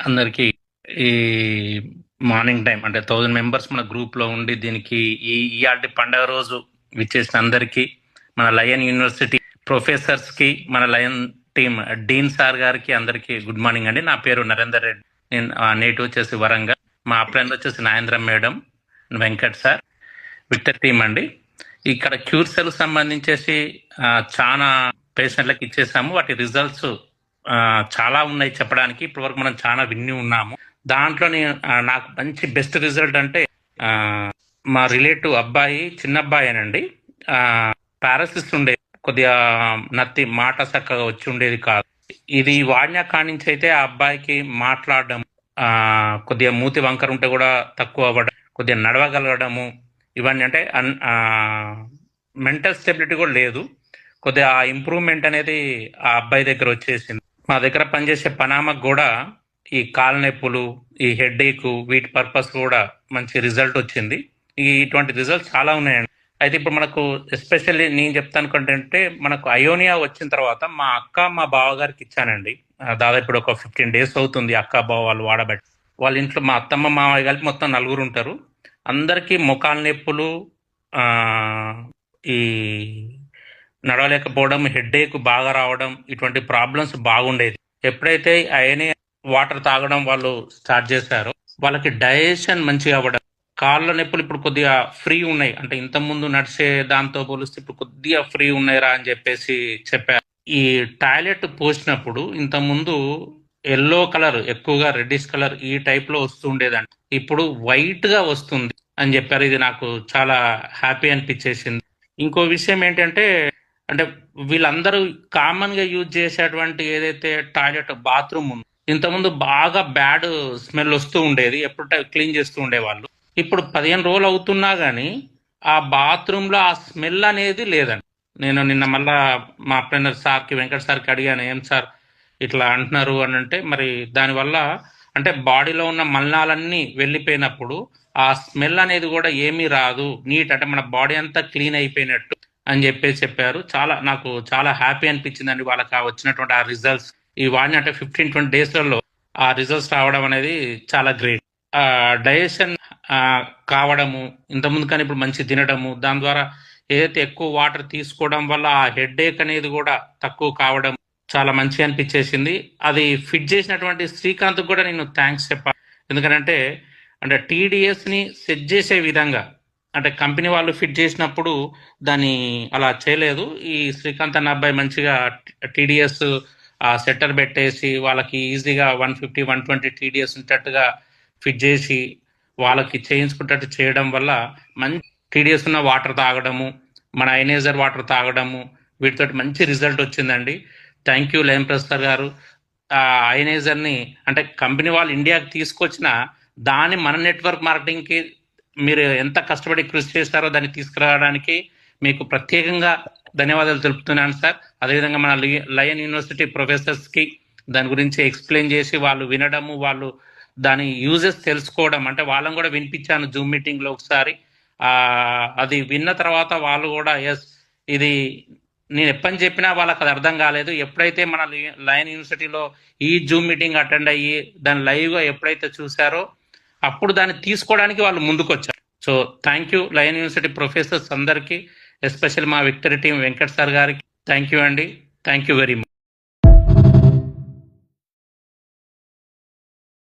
అందరికి ఈ morning time అంటే 1000 మెంబర్స్ మన గ్రూప్ లో ఉండి దీనికి ఇయాల్టి పండగ రోజు విచ్చేసిన అందరికి మన లయన్ యూనివర్సిటీ ప్రొఫెసర్స్ కి మన లయన్ టీమ్ డీన్ సార్ గారికి అందరికి గుడ్ మార్నింగ్ అండి. నా పేరు నరేందర్ రెడ్డి. నేను నేటివ్ వచ్చేసి వరంగల్. మా ఫ్రెండ్ వచ్చేసి నాయంద్రం madam, Venkat sir, Victor team అండి. ఇక్కడ క్యూర్ సెల్ సంబంధించేసి చాలా పేషెంట్లకు ఇచ్చేసాము. వాటి రిజల్ట్స్ చాలా ఉన్నాయి చెప్పడానికి. ఇప్పటివరకు మనం చాలా విన్ని ఉన్నాము. దాంట్లో నాకు మంచి బెస్ట్ రిజల్ట్ అంటే మా రిలేటివ్ అబ్బాయి, చిన్న అబ్బాయి అనండి, పారాసిస్ ఉండేది, కొద్దిగా నత్తి మాట చక్కగా వచ్చి ఉండేది కాదు. ఇది వాడిన కానించి అయితే ఆ అబ్బాయికి మాట్లాడడం, కొద్దిగా మూతి వంకర ఉంటే కూడా తక్కువ అవ్వడం, కొద్దిగా నడవగలగడము, ఇవన్నీ అంటే మెంటల్ స్టెబిలిటీ కూడా లేదు. కొద్దిగా ఆ ఇంప్రూవ్మెంట్ అనేది ఆ అబ్బాయి దగ్గర వచ్చేసింది. మా దగ్గర పనిచేసే పనామకు కూడా ఈ కాళ్ళ నొప్పులు, ఈ హెడ్ ఏక్, వీటి పర్పస్ కూడా మంచి రిజల్ట్ వచ్చింది. ఇటువంటి రిజల్ట్స్ చాలా ఉన్నాయండి. అయితే ఇప్పుడు మనకు ఎస్పెషల్లీ నేను చెప్తాను కంటే మనకు అయోనియా వచ్చిన తర్వాత మా అక్క, మా బావగారికి ఇచ్చానండి. దాదాపు ఇప్పుడు ఒక 15 days అవుతుంది అక్క బావ వాళ్ళు వాడబట్టి. వాళ్ళ ఇంట్లో మా అత్తమ్మ మావయ్య కలిపి మొత్తం 4 ఉంటారు. అందరికీ మొఖాల నొప్పులు, ఈ నడవలేకపోవడం, హెడ్ ఏక్ బాగా రావడం, ఇటువంటి ప్రాబ్లమ్స్ బాగుండేది. ఎప్పుడైతే అయనే వాటర్ తాగడం వాళ్ళు స్టార్ట్ చేశారో వాళ్ళకి డైజెషన్ మంచిగా అవ్వడం, కాళ్ళ నొప్పులు ఇప్పుడు కొద్దిగా ఫ్రీ ఉన్నాయి. అంటే ఇంత ముందు నడిచే దాంతో పోలిస్తే ఇప్పుడు కొద్దిగా ఫ్రీ ఉన్నాయిరా అని చెప్పేసి చెప్పారు. ఈ టాయిలెట్ పోసినప్పుడు ఇంత ముందు ఎల్లో కలర్, ఎక్కువగా రెడ్డిష్ కలర్ ఈ టైప్ లో వస్తూ ఉండేదండి. ఇప్పుడు వైట్ గా వస్తుంది అని చెప్పారు. ఇది నాకు చాలా హ్యాపీ అనిపించేసింది. ఇంకో విషయం ఏంటంటే, అంటే వీళ్ళందరూ కామన్ గా యూజ్ చేసేటువంటి ఏదైతే టాయిలెట్, బాత్రూమ్ ఉంది, ఇంతకుముందు బాగా బ్యాడ్ స్మెల్ వస్తూ ఉండేది. ఎప్పుడు క్లీన్ చేస్తూ ఉండేవాళ్ళు. ఇప్పుడు 15 రోజులు అవుతున్నా గానీ ఆ బాత్రూమ్ లో ఆ స్మెల్ అనేది లేదండి. నేను నిన్న మళ్ళా మా ఫ్రెండ్ సార్కి, వెంకట్ సార్కి అడిగాను, ఏం సార్ ఇట్లా అంటున్నారు అని అంటే, మరి దానివల్ల అంటే బాడీలో ఉన్న మలినాలన్నీ వెళ్ళిపోయినప్పుడు ఆ స్మెల్ అనేది కూడా ఏమీ రాదు, నీట్ అంటే మన బాడీ అంతా క్లీన్ అయిపోయినట్టు అని చెప్పేసి చెప్పారు. నాకు చాలా హ్యాపీ అనిపించిందండి వాళ్ళకి వచ్చినటువంటి ఆ రిజల్ట్స్. ఈ వాడిని అంటే 15-20 daysలలో ఆ రిజల్ట్స్ రావడం అనేది చాలా గ్రేట్. డైజెషన్ కావడము, ఇంతకుముందు కానీ ఇప్పుడు మంచి తినడము, దాని ద్వారా ఏదైతే ఎక్కువ వాటర్ తీసుకోవడం వల్ల ఆ హెడ్ ఏక్ అనేది కూడా తక్కువ కావడం చాలా మంచి అనిపించేసింది. అది ఫిట్ చేసినటువంటి శ్రీకాంత్ కూడా నేను థ్యాంక్స్ చెప్పాలి. ఎందుకంటే అంటే టీడీఎస్ ని సెట్ చేసే విధంగా, అంటే కంపెనీ వాళ్ళు ఫిట్ చేసినప్పుడు దాన్ని అలా చేయలేదు. ఈ శ్రీకాంత్ అన్న అబ్బాయి మంచిగా టీడీఎస్ సెట్టర్ పెట్టేసి వాళ్ళకి ఈజీగా 150-120 టీడీఎస్ ఉంటట్టుగా ఫిట్ చేసి వాళ్ళకి చేయించుకున్నట్టు చేయడం వల్ల మంచి టీడీఎస్ ఉన్న వాటర్ తాగడము, మన ఐనేజర్ వాటర్ తాగడము, వీటితో మంచి రిజల్ట్ వచ్చిందండి. థ్యాంక్ యూ లయన్ ప్రసాద్ గారు. ఆ ఐనేజర్ ని అంటే కంపెనీ వాళ్ళు ఇండియాకి తీసుకొచ్చిన దాన్ని మన నెట్వర్క్ మార్కెటింగ్ కి మీరు ఎంత కష్టపడి కృషి చేస్తారో దాన్ని తీసుకురావడానికి మీకు ప్రత్యేకంగా ధన్యవాదాలు తెలుపుతున్నాను సార్. అదేవిధంగా మన లయన్ యూనివర్సిటీ ప్రొఫెసర్స్ కి దాని గురించి ఎక్స్ప్లెయిన్ చేసి వాళ్ళు వినడము, వాళ్ళు దాని యూజెస్ తెలుసుకోవడం, అంటే వాళ్ళని కూడా వినిపించాను జూమ్ మీటింగ్ లో ఒకసారి. అది విన్న తర్వాత వాళ్ళు కూడా ఎస్, ఇది నేను ఎప్పని చెప్పినా వాళ్ళకి అది అర్థం కాలేదు. ఎప్పుడైతే మన లయన్ యూనివర్సిటీలో ఈ జూమ్ మీటింగ్ అటెండ్ అయ్యి దాన్ని లైవ్ గా ఎప్పుడైతే చూసారో అప్పుడు దాన్ని తీసుకోవడానికి వాళ్ళు ముందుకు వచ్చారు. So thank you lion university professors అందరికీ, ఎస్పెషల్ మా విక్టరీ టీం వెంకట్ సార్ గారికి థ్యాంక్ యూ అండి. Thank you very much.